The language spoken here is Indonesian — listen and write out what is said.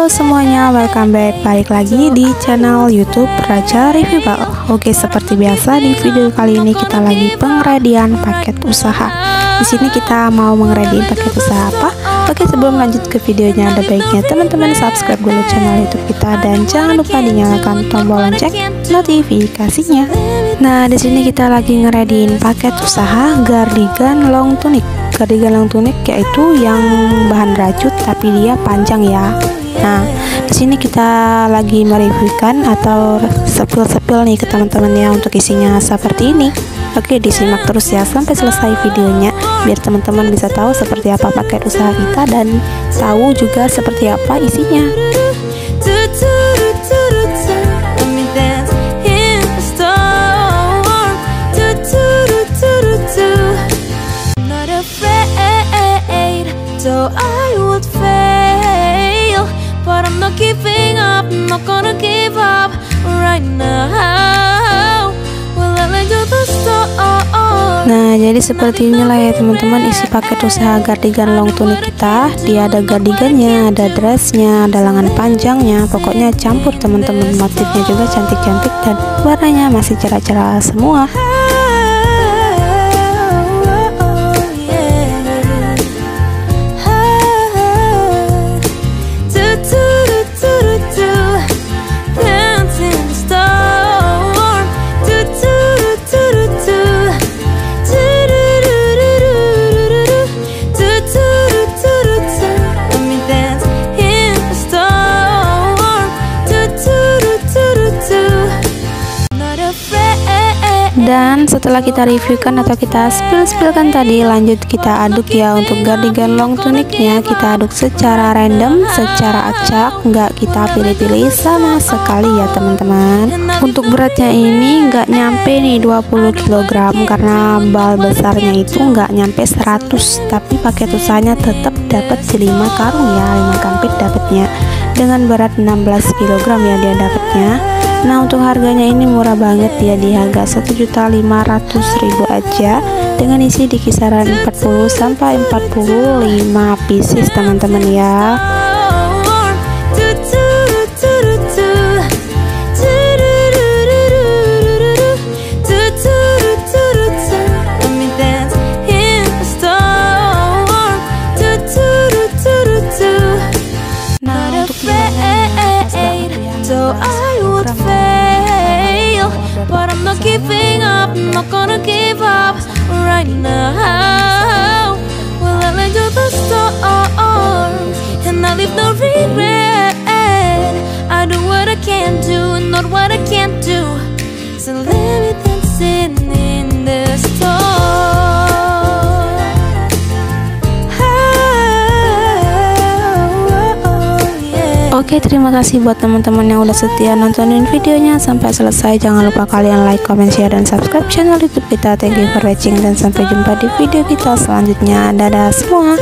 Halo semuanya, welcome back, balik lagi di channel YouTube Raja Reviewable. Oke, seperti biasa di video kali ini kita lagi pengredian paket usaha. Di sini kita mau mengrediin paket usaha apa? Oke, sebelum lanjut ke videonya, ada baiknya teman-teman subscribe dulu channel YouTube kita dan jangan lupa dinyalakan tombol lonceng notifikasinya. Nah, di sini kita lagi ngerediin paket usaha cardigan long tunic. Cardigan long tunic yaitu yang bahan rajut tapi dia panjang ya. Nah, di sini kita lagi mereviewkan atau sepil-sepil nih ke teman-teman ya untuk isinya seperti ini. Oke, disimak terus ya sampai selesai videonya biar teman-teman bisa tahu seperti apa paket usaha kita dan tahu juga seperti apa isinya. So I would fail, but I'm not giving up, I'm not gonna give up right now. Will I let you the storm? Nah, jadi seperti inilah ya teman-teman isi paket usaha cardigan long tunic kita. Dia ada cardigannya, ada dressnya, ada lengan panjangnya, pokoknya campur teman-teman. Motifnya juga cantik-cantik dan warnanya masih cerah-cerah semua. Dan setelah kita reviewkan atau kita spill-spillkan tadi, lanjut kita aduk ya. Untuk cardigan long tunicnya kita aduk secara random, secara acak, nggak kita pilih-pilih sama sekali ya teman-teman. Untuk beratnya ini nggak nyampe nih 20 kg karena bal besarnya itu nggak nyampe 100, tapi paket usahanya tetap dapat 5 karung ya, 5 kampit dapatnya dengan berat 16 kg ya dia dapatnya. Nah, untuk harganya ini murah banget ya, di harga 1.500.000 aja dengan isi di kisaran 40 sampai 45 pieces teman-teman ya. Nah, untuk but I'm not giving up, I'm not gonna give up right now. Will I let you the storm and I leave no regret? I do what I can do, not what I can't do. So let me dancing in the storm. Oke, terima kasih buat teman-teman yang udah setia nontonin videonya sampai selesai. Jangan lupa kalian like, comment, share, dan subscribe channel YouTube kita. Thank you for watching dan sampai jumpa di video kita selanjutnya. Dadah semua.